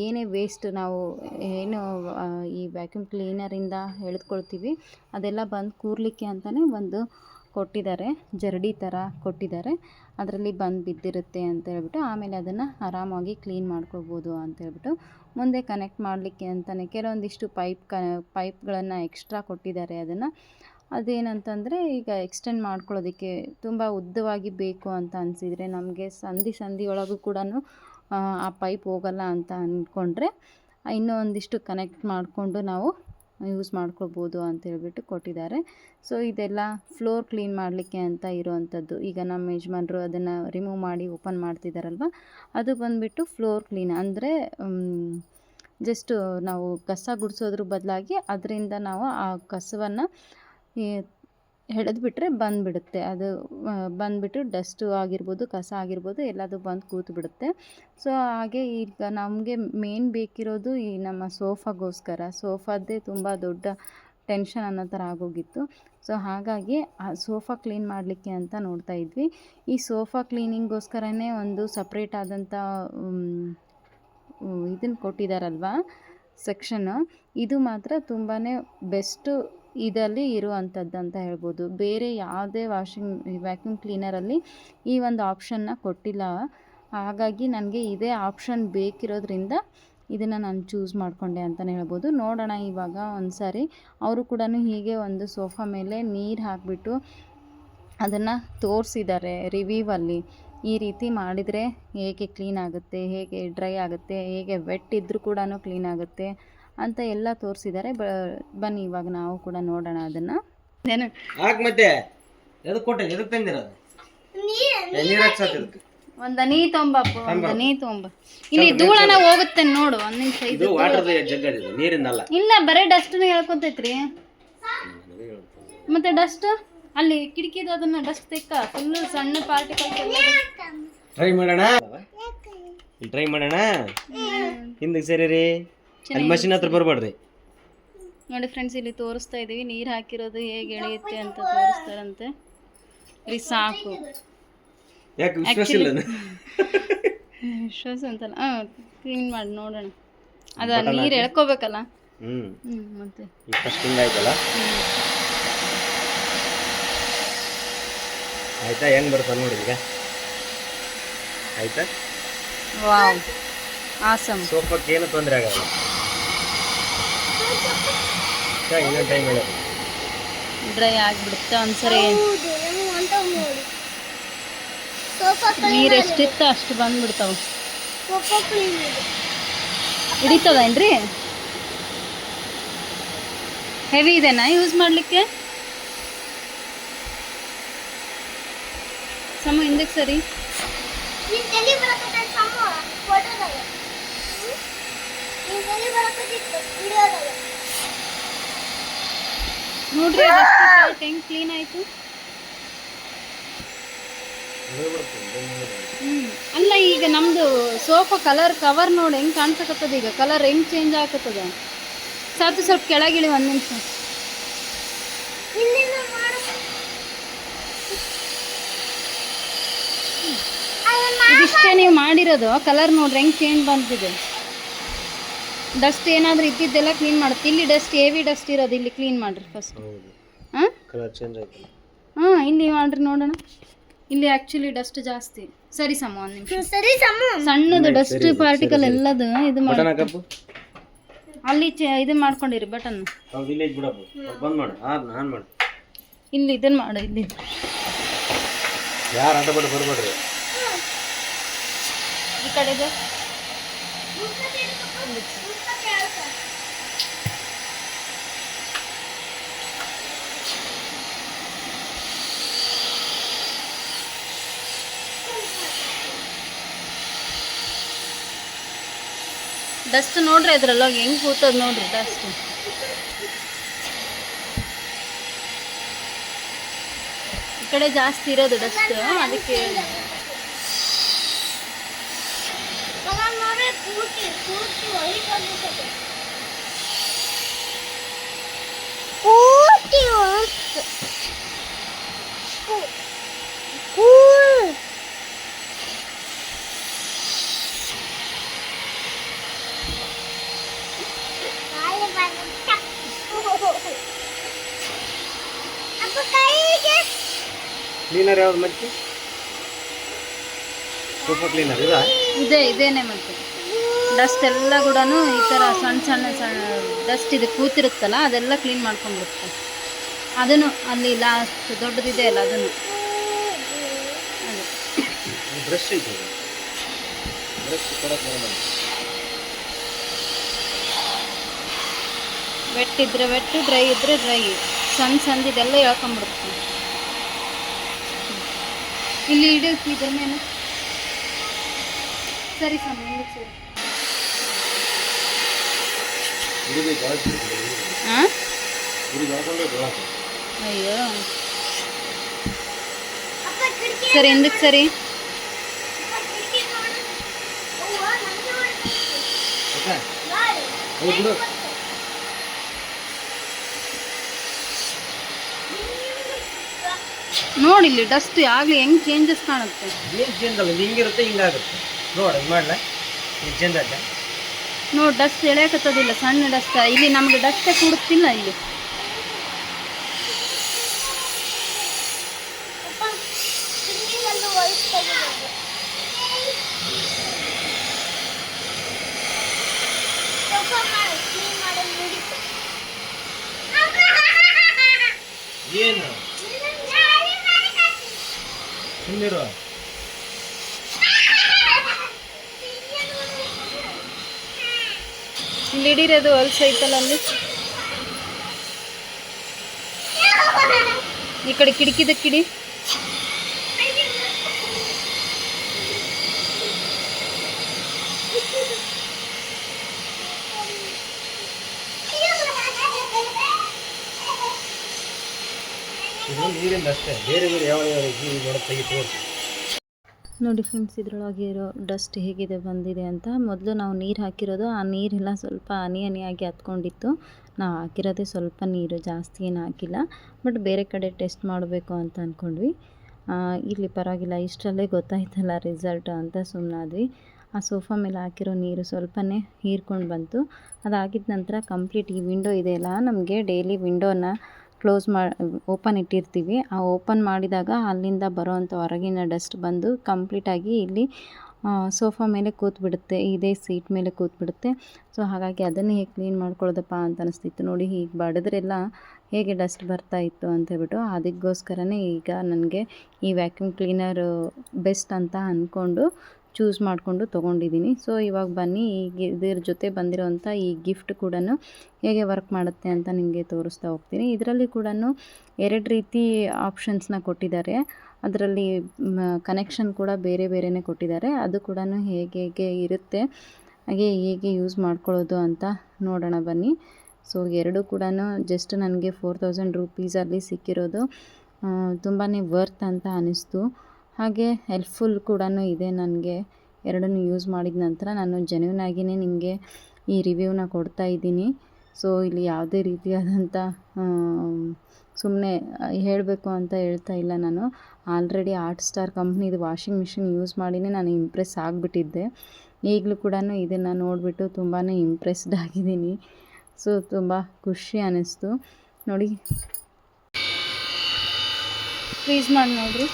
ಏನೇ ವೇಸ್ಟ್ ನಾವು ಏನು ಈ ವ್ಯಾಕ್ಯೂಮ್ ಕ್ಲೀನರಿಂದ ಎಳೆದುಕೊಳ್ತೀವಿ ಅದೆಲ್ಲ ಬಂದು ಕೂರಲಿಕ್ಕೆ ಅಂತಲೇ ಒಂದು ಕೊಟ್ಟಿದ್ದಾರೆ, ಜರಡಿ ಥರ ಕೊಟ್ಟಿದ್ದಾರೆ. ಅದರಲ್ಲಿ ಬಂದು ಬಿದ್ದಿರುತ್ತೆ ಅಂತ ಹೇಳ್ಬಿಟ್ಟು ಆಮೇಲೆ ಅದನ್ನು ಆರಾಮಾಗಿ ಕ್ಲೀನ್ ಮಾಡ್ಕೋಬೋದು ಅಂತೇಳ್ಬಿಟ್ಟು ಮುಂದೆ ಕನೆಕ್ಟ್ ಮಾಡಲಿಕ್ಕೆ ಅಂತಲೇ ಕೆಲವೊಂದಿಷ್ಟು ಪೈಪ್ಗಳನ್ನು ಎಕ್ಸ್ಟ್ರಾ ಕೊಟ್ಟಿದ್ದಾರೆ. ಅದೇನಂತಂದರೆ ಈಗ ಎಕ್ಸ್ಟೆಂಡ್ ಮಾಡ್ಕೊಳ್ಳೋದಕ್ಕೆ ತುಂಬ ಉದ್ದವಾಗಿ ಬೇಕು ಅಂತ ಅನಿಸಿದರೆ, ನಮಗೆ ಸಂದಿ ಒಳಗೂ ಕೂಡ ಆ ಪೈಪ್ ಹೋಗಲ್ಲ ಅಂತ ಅಂದ್ಕೊಂಡ್ರೆ ಇನ್ನೂ ಒಂದಿಷ್ಟು ಕನೆಕ್ಟ್ ಮಾಡಿಕೊಂಡು ನಾವು ಯೂಸ್ ಮಾಡ್ಕೋಬೋದು ಅಂತ ಹೇಳ್ಬಿಟ್ಟು ಕೊಟ್ಟಿದ್ದಾರೆ. ಸೊ ಇದೆಲ್ಲ ಫ್ಲೋರ್ ಕ್ಲೀನ್ ಮಾಡಲಿಕ್ಕೆ ಅಂತ ಇರೋವಂಥದ್ದು. ಈಗ ನಮ್ಮ ಯಜಮಾನ್ರು ಅದನ್ನು ರಿಮೂವ್ ಮಾಡಿ ಓಪನ್ ಮಾಡ್ತಿದ್ದಾರಲ್ವ, ಅದು ಬಂದುಬಿಟ್ಟು ಫ್ಲೋರ್ ಕ್ಲೀನ್. ಅಂದರೆ ಜಸ್ಟು ನಾವು ಕಸ ಗುಡಿಸೋದ್ರ ಬದಲಾಗಿ ಅದರಿಂದ ನಾವು ಆ ಕಸವನ್ನು ಹಿಡಿದ್ಬಿಟ್ರೆ ಬಂದುಬಿಡುತ್ತೆ. ಅದು ಬಂದುಬಿಟ್ಟು ಡಸ್ಟು ಆಗಿರ್ಬೋದು, ಕಸ ಆಗಿರ್ಬೋದು, ಎಲ್ಲದು ಬಂದು ಕೂತ್ಬಿಡುತ್ತೆ. ಸೊ ಹಾಗೆ ಈಗ ನಮಗೆ ಮೇನ್ ಬೇಕಿರೋದು ಈ ನಮ್ಮ ಸೋಫಾಗೋಸ್ಕರ. ಸೋಫಾದ್ದೇ ತುಂಬ ದೊಡ್ಡ ಟೆನ್ಷನ್ ಅನ್ನೋ ಥರ ಆಗೋಗಿತ್ತು. ಸೊ ಹಾಗಾಗಿ ಆ ಸೋಫಾ ಕ್ಲೀನ್ ಮಾಡಲಿಕ್ಕೆ ಅಂತ ನೋಡ್ತಾ ಇದ್ವಿ. ಈ ಸೋಫಾ ಕ್ಲೀನಿಂಗೋಸ್ಕರನೇ ಒಂದು ಸಪ್ರೇಟ್ ಆದಂಥ ಇದನ್ನು ಕೊಟ್ಟಿದ್ದಾರಲ್ವ ಸೆಕ್ಷನ್ನು. ಇದು ಮಾತ್ರ ತುಂಬಾ ಬೆಸ್ಟು ಇದರಲ್ಲಿ ಇರುವಂಥದ್ದು ಅಂತ ಹೇಳ್ಬೋದು. ಬೇರೆ ಯಾವುದೇ ವ್ಯಾಕ್ಯೂಮ್ ಕ್ಲೀನರಲ್ಲಿ ಈ ಒಂದು ಆಪ್ಷನ್ನ ಕೊಟ್ಟಿಲ್ಲ. ಹಾಗಾಗಿ ನನಗೆ ಇದೇ ಆಪ್ಷನ್ ಬೇಕಿರೋದ್ರಿಂದ ಇದನ್ನು ನಾನು ಚೂಸ್ ಮಾಡಿಕೊಂಡೆ ಅಂತಲೇ ಹೇಳ್ಬೋದು. ನೋಡೋಣ ಇವಾಗ ಒಂದು ಸಾರಿ. ಅವರು ಕೂಡ ಹೀಗೆ ಒಂದು ಸೋಫಾ ಮೇಲೆ ನೀರು ಹಾಕಿಬಿಟ್ಟು ಅದನ್ನು ತೋರಿಸಿದ್ದಾರೆ ರಿವ್ಯೂವಲ್ಲಿ. ಈ ರೀತಿ ಮಾಡಿದರೆ ಹೇಗೆ ಕ್ಲೀನ್ ಆಗುತ್ತೆ, ಹೇಗೆ ಡ್ರೈ ಆಗುತ್ತೆ, ಹೇಗೆ ವೆಟ್ ಇದ್ದರೂ ಕೂಡ ಕ್ಲೀನ್ ಆಗುತ್ತೆ ಅಂತ ಎಲ್ಲ ತೋರಿಸಿದ್ದಾರೆ. ಬನ್ನಿ ಇವಾಗ ನಾವು ಕೂಡ ನೋಡೋಣ ಅದನ್ನು. ಏನು ಮತ್ತೆ ಎದಕ್ಕೆ ಕೊಟ್ಟೆ, ಎದಕ್ಕೆ ತಂದಿರೋದು? ನೀರು ಹಾಕ್ಸೋದಕ್ಕೆ ಒಂದು ನೀ ತೊಂಬಪ್ಪ, ಒಂದು ನೀ ತೊಂಬ. ಇಲ್ಲಿ ಧೂಳನ ಹೋಗುತ್ತೆ ನೋಡು. ಒಂದು ನಿಮಿಷ. ಇದು ವಾಟರ್ ಜಗ್ ಅದು, ನೀರಿಂದಲ್ಲ. ಇಲ್ಲ, ಬರೀ ಡಸ್ಟ್ನ ಹೇಳ್ಕೊತೈತ್ರಿ. ಮತ್ತೆ ಡಸ್ಟ್ ಅಲ್ಲಿ ಕಿಟಕಿದು ಅದನ್ನ ಡಸ್ಟ್ ತೆಕ್ಕ ಫುಲ್ ಸಣ್ಣ ಪಾರ್ಟಿಕಲ್ಸ್ ಎಲ್ಲ. ಟ್ರೈ ಮಾಡೋಣ, ಟ್ರೈ ಮಾಡೋಣ. ಹಿಂದಕ್ಕೆ ಸರಿ ರೀ, ಅಲ್ಲಿ ಮಷಿನ್ ಹತ್ರ ಬರಬೇಡ್ರಿ. ನೋಡಿ ಫ್ರೆಂಡ್ಸ್, ಇಲ್ಲಿ ತೋರಿಸ್ತಾ ಇದೀವಿ ನೀರು ಹಾಕಿರೋದು ಹೇಗೆ ಎಳೆಯುತ್ತೆ ಅಂತ ತೋರಿಸ್ತಾರಂತೆ. ಇಲ್ಲಿ ಸಾಕು. ಯಾಕೆ ವಿಶ್ವಾಸ ಇಲ್ಲ? ವಿಶ್ವಾಸ ಅಂತಲ್ಲ, ಕ್ಲೀನ್ ಮಾಡಿ ನೋಡೋಣ. ಅದ ನೀರು ಎಳ್ಕೋಬೇಕಲ್ಲ. ಮತ್ತೆ ಫಸ್ಟ್ ಹಿಂಗಾಯ್ತಲ್ಲ, ಆಯ್ತಾ? ಹೆಂಗ್ ಬರ್ತಾ ನೋಡಿ ಈಗ, ಆಯ್ತಾ? Wow, awesome. ಸೋಫಾಕ್ಕೆ ಏನು ತೊಂದರೆ ಆಗಲ್ಲ. ಇನ್ನೊಂದು ಟೈಮ್ ಹೇಳೋದು, ಡ್ರೈ ಆಗಿಬಿಡುತ್ತೆ ಒಂದ್ಸರಿ. ನೀರು ಎಷ್ಟಿತ್ತು ಅಷ್ಟು ಬಂದ್ಬಿಡ್ತಾವ. ಹಿಡಿತದೇನ್ರಿ? ಹೆವಿ ಇದೆನಾ ಯೂಸ್ ಮಾಡಲಿಕ್ಕೆ? ಸಮ ಹಿಂದಕ್ಕೆ ಸರಿ. ನೋಡ್ರಿ ಅದಷ್ಟು ಹೆಂಗ್ ಕ್ಲೀನ್ ಆಯ್ತು. ಅಲ್ಲ, ಈಗ ನಮ್ದು ಸೋಫಾ ಕಲರ್ ಕವರ್ ನೋಡಿ ಹೆಂಗ್ ಕಾಣ್ಸಕತ್ತದ. ಈಗ ಕಲರ್ ಹೆಂಗ್ ಚೇಂಜ್ ಆಗತ್ತದ. ಸಾಕು, ಸ್ವಲ್ಪ ಕೆಳಗಿಳಿ ಒಂದು ನಿಮಿಷ. ಇದಿಷ್ಟೇ ನೀವು ಮಾಡಿರೋದು. ಕಲರ್ ನೋಡ್ರಿ ಹೆಂಗ್ ಚೇಂಜ್ ಬಂದಿದೆ. ಡಸ್ಟ್ ಏನಾದರೂ ಇದ್ದಿದ್ದೆಲ್ಲ ಕ್ಲೀನ್ ಮಾಡುತ್ತೆ. ಇಲ್ಲಿ ಡಸ್ಟ್, ಹೆವಿ ಡಸ್ಟ್ ಇರೋದು ಇಲ್ಲಿ ಕ್ಲೀನ್ ಮಾಡ್ರಿ ಫಸ್ಟ್. ಹಾಂ, ಕಲರ್ ಚೇಂಜ್ ಆಯ್ತು. ಹಾಂ, ಇಲ್ಲಿ ಮಾಡ್ರಿ ನೋಡೋಣ. ಇಲ್ಲಿ ಆ್ಯಕ್ಚುಲಿ ಡಸ್ಟ್ ಜಾಸ್ತಿ. ಸರಿ ಸಮ, ಒಂದು ನಿಮಿಷ. ಸಣ್ಣದು ಡಸ್ಟ್ ಪಾರ್ಟಿಕಲ್ ಎಲ್ಲದು ಇದು ಮಾಡಿ ಅಲ್ಲಿ ಇದು ಮಾಡ್ಕೊಂಡಿರಿ ಬಟನ್. ಬಂದ್ ಮಾಡು, ಆನ್ ಮಾಡು. ಇಲ್ಲಿ ಇದನ್ನ ಮಾಡು. ಇಲ್ಲಿ ಯಾರು ಅಡ್ಡ ಬಡ ಬರ್ಬೇಡ್ರಿ. ಈ ಕಡೆದು ಡಸ್ಟ್ ನೋಡ್ರಿ, ಅದ್ರಲ್ಲೋಗಿ ಹೆಂಗ್ ಕೂತದ್ ನೋಡ್ರಿ ಡಸ್ಟ್. ಈ ಕಡೆ ಜಾಸ್ತಿ ಇರೋದು ಡಸ್ಟ್, ಅದಕ್ಕೆ ಕ್ಲೀನರ್ ಯಾವ್ದು ಮತ್ತೆ? ಸೋಫಾ ಕ್ಲೀನರ್ ಇದೇನೆ. ಮತ್ತೆ ಡಸ್ಟ್ ಎಲ್ಲ ಕೂಡ ಈ ಥರ ಸಣ್ಣ ಸಣ್ಣ ಸಣ್ಣ ಡಸ್ಟ್ ಇದು ಕೂತಿರುತ್ತಲ್ಲ, ಅದೆಲ್ಲ ಕ್ಲೀನ್ ಮಾಡ್ಕೊಂಡ್ಬಿಡುತ್ತೆ. ಅದನ್ನು ಅಲ್ಲಿ ಲಾಸ್ಟ್ ದೊಡ್ಡದಿದೆ ಅಲ್ಲ, ಅದನ್ನು ಬ್ರಷ್ ಇದೆ. ಬ್ರಷ್ ಕೊಡಕ್ಕೆ ವೆಟ್ ಇದ್ರೆ ವೆಟ್, ಡ್ರೈ ಇದ್ರೆ ಡ್ರೈ. ಸಣ್ಣದಿದೆಲ್ಲ ಹೇಳ್ಕೊಂಬಿಡುತ್ತೆ. ಇಲ್ಲಿ ಇಡು ಇದ್ರ ಮೇಲೆ. ಸರಿ ಸರಿ. ಹಾಂ ಅಯ್ಯೋ ಸರಿ ಹಿಂದಕ್ಕೆ ಸರಿ. ನೋಡಿಲ್ಲಿ ಡಸ್ಟ್ ಆಗಲಿ ಹೆಂಗೆ ಚೇಂಜಸ್ ಕಾಣುತ್ತೆ. ಏನು ಚೇಂಜ್ ಅಲ್ಲ, ಹಿಂಗಿರುತ್ತೆ ಹಿಂಗಾಗುತ್ತೆ. ನೋಡಿ ಮಾಡಲ ಇದು ಚೇಂಜ್ ಆಯ್ತಾ? ನೋಡಿ ಡಸ್ಟ್ ಎಳೆಯಕತ್ತದಿಲ್ಲ, ಸಣ್ಣ ಡಸ್ಟ್. ಇಲ್ಲಿ ನಮಗೆ ಡಸ್ಟೇ ಕೊಡುತ್ತಿಲ್ಲ ಇಲ್ಲಿ. ಏನು ಸುಮ್ಮನಿರು. ಇಲ್ಲಿ ಹಿಡೀರದು ಹೊಲ್ಸ್ ಐತಲ್ಲ ಅಲ್ಲಿ. ಈ ಕಡೆ ಕಿಟಕಿದ ಕಿಡಿ. ಇದು ನೀರಿಂದ ಅಷ್ಟೇ, ಬೇರೆ ಬೇರೆ ಯಾವ ಯಾವ ತೆಗಿತು. ನೋಡಿ ಫ್ರೆಂಡ್ಸ್, ಇದರೊಳಗೆ ಇರೋ ಡಸ್ಟ್ ಹೇಗಿದೆ ಬಂದಿದೆ ಅಂತ. ಮೊದಲು ನಾವು ನೀರು ಹಾಕಿರೋದು, ಆ ನೀರೆಲ್ಲ ಸ್ವಲ್ಪ ಹನಿಯಾಗಿ ಹತ್ಕೊಂಡಿತ್ತು. ನಾವು ಹಾಕಿರೋದೇ ಸ್ವಲ್ಪ ನೀರು, ಜಾಸ್ತಿ ಏನು ಹಾಕಿಲ್ಲ. ಬಟ್ ಬೇರೆ ಕಡೆ ಟೆಸ್ಟ್ ಮಾಡಬೇಕು ಅಂತ ಅಂದ್ಕೊಂಡ್ವಿ. ಇಲ್ಲಿ ಪರವಾಗಿಲ್ಲ, ಇಷ್ಟರಲ್ಲೇ ಗೊತ್ತಾಯ್ತಲ್ಲ ರಿಸಲ್ಟ್ ಅಂತ ಸುಮ್ಮನಾದ್ವಿ. ಆ ಸೋಫಾ ಮೇಲೆ ಹಾಕಿರೋ ನೀರು ಸ್ವಲ್ಪನೇ ಹೀರ್ಕೊಂಡು ಬಂತು. ಅದಾಗಿದ್ದ ನಂತರ ಕಂಪ್ಲೀಟ್ ಈ ವಿಂಡೋ ಇದೆಯಲ್ಲ, ನಮಗೆ ಡೈಲಿ ವಿಂಡೋನ ಕ್ಲೋಸ್ ಓಪನ್ ಇಟ್ಟಿರ್ತೀವಿ. ಆ ಓಪನ್ ಮಾಡಿದಾಗ ಅಲ್ಲಿಂದ ಬರೋವಂಥ ಹೊರಗಿನ ಡಸ್ಟ್ ಬಂದು ಕಂಪ್ಲೀಟಾಗಿ ಇಲ್ಲಿ ಸೋಫಾ ಮೇಲೆ ಕೂತ್ಬಿಡುತ್ತೆ, ಇದೇ ಸೀಟ್ ಮೇಲೆ ಕೂತ್ಬಿಡುತ್ತೆ. ಸೊ ಹಾಗಾಗಿ ಅದನ್ನೇ ಹೇಗೆ ಕ್ಲೀನ್ ಮಾಡ್ಕೊಳ್ಳೋದಪ್ಪ ಅಂತ ಅನಿಸ್ತಿತ್ತು. ನೋಡಿ ಹೀಗೆ ಬಡಿದ್ರೆಲ್ಲ ಹೇಗೆ ಡಸ್ಟ್ ಬರ್ತಾಯಿತ್ತು ಅಂತ ಹೇಳ್ಬಿಟ್ಟು, ಅದಕ್ಕೋಸ್ಕರನೇ ಈಗ ನನಗೆ ಈ ವ್ಯಾಕ್ಯೂಮ್ ಕ್ಲೀನರ್ ಬೆಸ್ಟ್ ಅಂತ ಅಂದ್ಕೊಂಡು ಚೂಸ್ ಮಾಡಿಕೊಂಡು ತೊಗೊಂಡಿದ್ದೀನಿ. ಸೊ ಇವಾಗ ಬನ್ನಿ, ಈಗ ಇದ್ರ ಜೊತೆ ಬಂದಿರೋವಂಥ ಈ ಗಿಫ್ಟ್ ಕೂಡ ಹೇಗೆ ವರ್ಕ್ ಮಾಡುತ್ತೆ ಅಂತ ನಿಮಗೆ ತೋರಿಸ್ತಾ ಹೋಗ್ತೀನಿ. ಇದರಲ್ಲಿ ಕೂಡ 2 ರೀತಿ ಆಪ್ಷನ್ಸ್ನ ಕೊಟ್ಟಿದ್ದಾರೆ. ಅದರಲ್ಲಿ ಕನೆಕ್ಷನ್ ಕೂಡ ಬೇರೆ ಬೇರೆನೇ ಕೊಟ್ಟಿದ್ದಾರೆ. ಅದು ಕೂಡ ಹೇಗೆ ಇರುತ್ತೆ, ಹಾಗೆ ಹೇಗೆ ಯೂಸ್ ಮಾಡ್ಕೊಳ್ಳೋದು ಅಂತ ನೋಡೋಣ ಬನ್ನಿ. ಸೊ ಎರಡೂ ಕೂಡ ಜಸ್ಟ್ ನನಗೆ 4000 ರೂಪೀಸಲ್ಲಿ ಸಿಕ್ಕಿರೋದು ತುಂಬಾ ವರ್ತ್ ಅಂತ ಅನ್ನಿಸ್ತು. ಹಾಗೆ ಹೆಲ್ಪ್ಫುಲ್ ಕೂಡ ಇದೆ ನನಗೆ. ಎರಡನ್ನೂ ಯೂಸ್ ಮಾಡಿದ ನಂತರ ನಾನು ಜೆನ್ಯೂನ್ ಆಗಿಯೇ ನಿಮಗೆ ಈ ರಿವ್ಯೂನ ಕೊಡ್ತಾ ಇದ್ದೀನಿ. ಸೊ ಇಲ್ಲಿ ಯಾವುದೇ ರೀತಿಯಾದಂಥ ಸುಮ್ಮನೆ ಹೇಳಬೇಕು ಅಂತ ಹೇಳ್ತಾ ಇಲ್ಲ. ನಾನು ಆಲ್ರೆಡಿ ಆರ್ಟ್ ಸ್ಟಾರ್ ಕಂಪ್ನಿದು ವಾಷಿಂಗ್ ಮಿಷಿನ್ ಯೂಸ್ ಮಾಡಿಯೇ ನಾನು ಇಂಪ್ರೆಸ್ ಆಗಿಬಿಟ್ಟಿದ್ದೆ. ಈಗಲೂ ಕೂಡ ಇದನ್ನು ನೋಡಿಬಿಟ್ಟು ತುಂಬಾ ಇಂಪ್ರೆಸ್ಡ್ ಆಗಿದ್ದೀನಿ. ಸೊ ತುಂಬ ಖುಷಿ ಅನ್ನಿಸ್ತು. ನೋಡಿ, ಫ್ರೀಸ್ ಮಾಡಿ ನೋಡಿರಿ.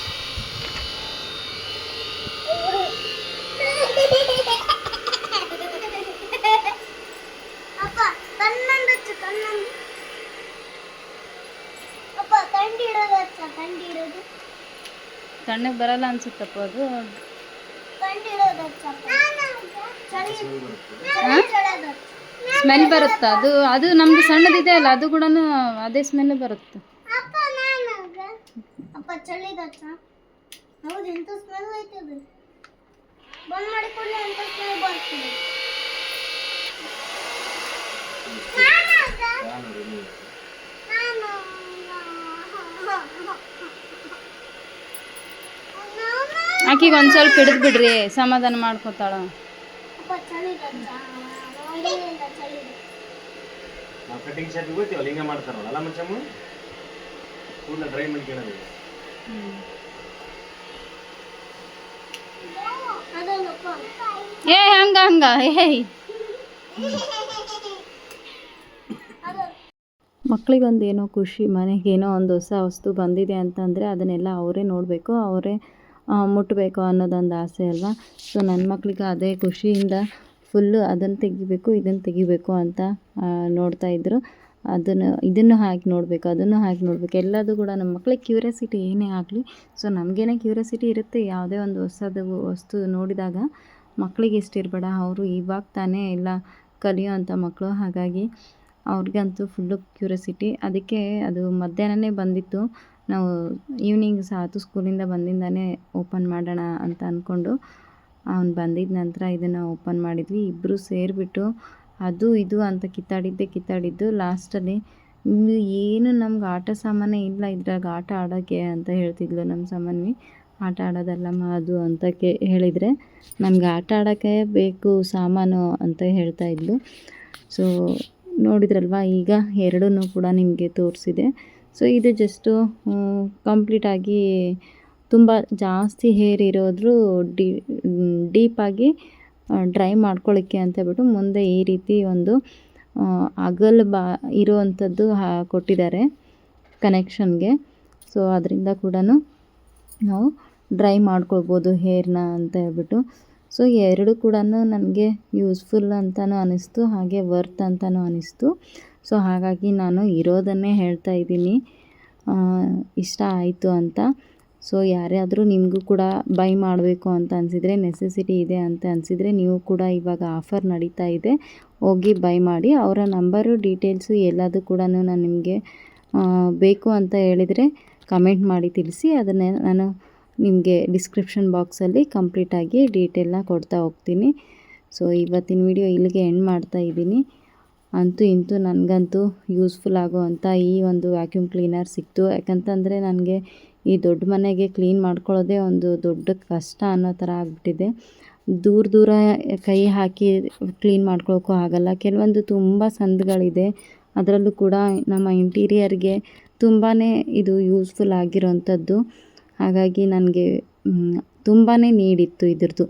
ತಣ್ಣಗೆ ಬರಲ್ಲ ಅನ್ಸುತ್ತಪ್ಪ ಅದು. ಸ್ಮೆಲ್ ಬರುತ್ತಾ? ಅದು ನಮ್ದು ಸಣ್ಣದಿದೆ ಅಲ್ಲ, ಅದು ಕೂಡ ಅದೇ ಸ್ಮೆಲ್ ಬರುತ್ತೆ. ಆಕಿಗೆ ಒಂದು ಸ್ವಲ್ಪ ಹಿಡಿದು ಬಿಡ್ರಿ, ಸಮಾಧಾನ ಮಾಡ್ಕೊತಾಳ. ನಾವು ಕಟಿಂಗ್ ಶಾಪಿಗೆ ಹೋಗ್ತೀವಲ್ಲ, ಹಿಂಗೆ ಮಾಡ್ತಾರಲ್ಲ ಅಲ್ಲ ಮಚ್ಚಮ್ಮ, ಕೂದಲ ಡ್ರೈ ಮಾಡ್ಕೊಳ್ಳೋದು. ಏ ಹಂಗ ಏಯ್, ಮಕ್ಕಳಿಗೊಂದು ಏನೋ ಖುಷಿ, ಮನೆಗೇನೋ ಒಂದು ಹೊಸ ವಸ್ತು ಬಂದಿದೆ ಅಂತಂದರೆ ಅದನ್ನೆಲ್ಲ ಅವರೇ ನೋಡಬೇಕು, ಅವರೇ ಮುಟ್ಟಬೇಕು ಅನ್ನೋದೊಂದು ಆಸೆ ಅಲ್ವಾ. ಸೊ ನನ್ನ ಮಕ್ಕಳಿಗೆ ಅದೇ ಖುಷಿಯಿಂದ ಫುಲ್ಲು ಅದನ್ನು ತೆಗಿಬೇಕು ಇದನ್ನು ತೆಗಿಬೇಕು ಅಂತ ನೋಡ್ತಾಯಿದ್ರು. ಇದನ್ನು ಹಾಕಿ ನೋಡಬೇಕು, ಅದನ್ನು ಹಾಕಿ ನೋಡಬೇಕು, ಎಲ್ಲದೂ ಕೂಡ ನಮ್ಮ ಮಕ್ಕಳಿಗೆ ಕ್ಯೂರಿಯಾಸಿಟಿ ಏನೇ ಆಗಲಿ. ಸೊ ನಮಗೇನೆ ಕ್ಯೂರಿಯಾಸಿಟಿ ಇರುತ್ತೆ ಯಾವುದೇ ಒಂದು ಹೊಸದು ವಸ್ತು ನೋಡಿದಾಗ. ಮಕ್ಕಳಿಗೆ ಇಷ್ಟಿರಬೇಡ, ಅವರು ಇವಾಗ ತಾನೇ ಎಲ್ಲ ಕಲಿಯೋ ಅಂಥ ಮಕ್ಕಳು. ಹಾಗಾಗಿ ಅವ್ರಿಗಂತೂ ಫುಲ್ಲು ಕ್ಯೂರಿಯಾಸಿಟಿ. ಅದಕ್ಕೆ ಅದು ಮಧ್ಯಾಹ್ನನೇ ಬಂದಿತ್ತು. ನಾವು ಈವ್ನಿಂಗ್ ಸಾತು ಸ್ಕೂಲಿಂದ ಬಂದಿಂದಾನೇ ಓಪನ್ ಮಾಡೋಣ ಅಂತ ಅಂದ್ಕೊಂಡು ಅವ್ನು ಬಂದಿದ್ದ ನಂತರ ಇದನ್ನು ಓಪನ್ ಮಾಡಿದ್ವಿ. ಇಬ್ಬರು ಸೇರಿಬಿಟ್ಟು ಅದು ಇದು ಅಂತ ಕಿತ್ತಾಡಿದ್ದು ಲಾಸ್ಟಲ್ಲಿ ಏನು ನಮ್ಗೆ ಆಟ ಸಾಮಾನೇ ಇಲ್ಲ ಇದ್ರಾಗ ಆಟ ಆಡೋಕ್ಕೆ ಅಂತ ಹೇಳ್ತಿದ್ಲು ನಮ್ಮ ಸಾಮಾನ್ವಿ. ಆಟ ಆಡೋದಲ್ಲಮ್ಮ ಅದು ಅಂತ ಹೇಳಿದರೆ ನಮ್ಗೆ ಆಟ ಆಡೋಕ್ಕೆ ಬೇಕು ಸಾಮಾನು ಅಂತ ಹೇಳ್ತಾ ಇದ್ಲು. ಸೊ ನೋಡಿದ್ರಲ್ವ, ಈಗ ಎರಡನ್ನೂ ಕೂಡ ನಿಮಗೆ ತೋರಿಸಿದೆ. ಸೊ ಇದು ಜಸ್ಟು ಕಂಪ್ಲೀಟಾಗಿ ತುಂಬ ಜಾಸ್ತಿ ಹೇರ್ ಇರೋದ್ರು ಡೀಪಾಗಿ ಡ್ರೈ ಮಾಡ್ಕೊಳ್ಳೋಕ್ಕೆ ಅಂತ ಹೇಳ್ಬಿಟ್ಟು ಮುಂದೆ ಈ ರೀತಿ ಒಂದು ಅಗಲ್ ಇರುವಂಥದ್ದು ಕೊಟ್ಟಿದ್ದಾರೆ ಕನೆಕ್ಷನ್ಗೆ. ಸೊ ಅದರಿಂದ ಕೂಡ ನಾವು ಡ್ರೈ ಮಾಡ್ಕೊಳ್ಬೋದು ಹೇರ್ನ ಅಂತ ಹೇಳ್ಬಿಟ್ಟು. ಸೊ ಎರಡು ಕೂಡ ನನಗೆ ಯೂಸ್ಫುಲ್ ಅಂತಲೂ ಅನ್ನಿಸ್ತು, ಹಾಗೆ ವರ್ತ್ ಅಂತಲೂ ಅನ್ನಿಸ್ತು. ಸೊ ಹಾಗಾಗಿ ನಾನು ಇರೋದನ್ನೇ ಹೇಳ್ತಾ ಇದ್ದೀನಿ, ಇಷ್ಟ ಆಯಿತು ಅಂತ. ಸೊ ಯಾರಾದರೂ ನಿಮಗೂ ಕೂಡ ಬೈ ಮಾಡಬೇಕು ಅಂತ ಅನಿಸಿದರೆ, ನೆಸೆಸಿಟಿ ಇದೆ ಅಂತ ಅನಿಸಿದರೆ ನೀವು ಕೂಡ ಇವಾಗ ಆಫರ್ ನಡೀತಾ ಇದೆ, ಹೋಗಿ ಬೈ ಮಾಡಿ. ಅವರ ನಂಬರು ಡೀಟೇಲ್ಸು ಎಲ್ಲದೂ ಕೂಡ ನಾನು ನಿಮಗೆ ಬೇಕು ಅಂತ ಹೇಳಿದರೆ ಕಮೆಂಟ್ ಮಾಡಿ ತಿಳಿಸಿ. ಅದನ್ನೇ ನಾನು ನಿಮಗೆ ಡಿಸ್ಕ್ರಿಪ್ಷನ್ ಬಾಕ್ಸಲ್ಲಿ ಕಂಪ್ಲೀಟಾಗಿ ಡೀಟೇಲ್ನ ಕೊಡ್ತಾ ಹೋಗ್ತೀನಿ. ಸೊ ಇವತ್ತಿನ ವಿಡಿಯೋ ಇಲ್ಲಿಗೆ ಎಂಡ್ ಮಾಡ್ತಾ ಇದ್ದೀನಿ. ಅಂತೂ ಇಂತೂ ನನಗಂತೂ ಯೂಸ್ಫುಲ್ ಆಗೋವಂಥ ಈ ಒಂದು ವ್ಯಾಕ್ಯೂಮ್ ಕ್ಲೀನರ್ ಸಿಕ್ತು. ಯಾಕಂತಂದರೆ ನನಗೆ ಈ ದೊಡ್ಡ ಮನೆಗೆ ಕ್ಲೀನ್ ಮಾಡ್ಕೊಳ್ಳೋದೇ ಒಂದು ದೊಡ್ಡ ಕಷ್ಟ ಅನ್ನೋ ಥರ ಆಗಿಬಿಟ್ಟಿದೆ. ದೂರ ಕೈ ಹಾಕಿ ಕ್ಲೀನ್ ಮಾಡ್ಕೊಳ್ಳೋಕ್ಕೂ ಆಗಲ್ಲ. ಕೆಲವೊಂದು ತುಂಬ ಸಂದುಗಳಿದೆ, ಅದರಲ್ಲೂ ಕೂಡ ನಮ್ಮ ಇಂಟೀರಿಯರ್ಗೆ ತುಂಬಾ ಇದು ಯೂಸ್ಫುಲ್ ಆಗಿರೋವಂಥದ್ದು. ಹಾಗಾಗಿ ನನಗೆ ತುಂಬಾ ನೀಡಿತ್ತು ಇದ್ರದ್ದು.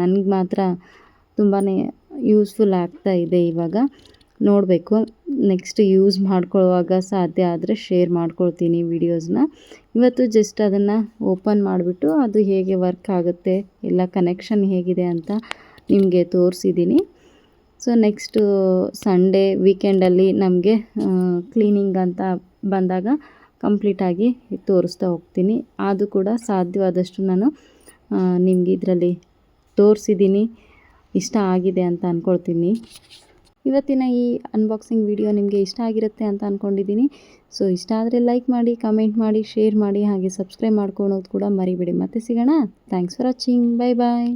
ನನಗೆ ಮಾತ್ರ ತುಂಬಾ ಯೂಸ್ಫುಲ್ ಆಗ್ತಾ ಇದೆ. ಇವಾಗ ನೋಡಬೇಕು, ನೆಕ್ಸ್ಟ್ ಯೂಸ್ ಮಾಡ್ಕೊಳ್ಳುವಾಗ ಸಾಧ್ಯ ಆದರೆ ಶೇರ್ ಮಾಡ್ಕೊಳ್ತೀನಿ ವೀಡಿಯೋಸ್ನ. ಇವತ್ತು ಜಸ್ಟ್ ಅದನ್ನು ಓಪನ್ ಮಾಡಿಬಿಟ್ಟು ಅದು ಹೇಗೆ ವರ್ಕ್ ಆಗುತ್ತೆ, ಎಲ್ಲ ಕನೆಕ್ಷನ್ ಹೇಗಿದೆ ಅಂತ ನಿಮಗೆ ತೋರಿಸಿದ್ದೀನಿ. ಸೊ ನೆಕ್ಸ್ಟು ಸಂಡೇ ವೀಕೆಂಡಲ್ಲಿ ನಮಗೆ ಕ್ಲೀನಿಂಗ್ ಅಂತ ಬಂದಾಗ ಕಂಪ್ಲೀಟಾಗಿ ತೋರಿಸ್ತಾ ಹೋಗ್ತೀನಿ. ಅದು ಕೂಡ ಸಾಧ್ಯವಾದಷ್ಟು ನಾನು ನಿಮಗೆ ಇದರಲ್ಲಿ ತೋರಿಸಿದ್ದೀನಿ, ಇಷ್ಟ ಆಗಿದೆ ಅಂತ ಅಂದ್ಕೊಳ್ತೀನಿ. ಇವತ್ತಿನ ಈ ಅನ್ಬಾಕ್ಸಿಂಗ್ ವಿಡಿಯೋ ನಿಮಗೆ ಇಷ್ಟ ಆಗಿರುತ್ತೆ ಅಂತ ಅಂದ್ಕೊಂಡಿದ್ದೀನಿ. ಸೊ ಇಷ್ಟ ಆದರೆ ಲೈಕ್ ಮಾಡಿ, ಕಮೆಂಟ್ ಮಾಡಿ, ಶೇರ್ ಮಾಡಿ, ಹಾಗೆ ಸಬ್ಸ್ಕ್ರೈಬ್ ಮಾಡ್ಕೊಳ್ಳೋದು ಕೂಡ ಮರಿಬೇಡಿ. ಮತ್ತೆ ಸಿಗೋಣ. Thanks for watching. Bye bye.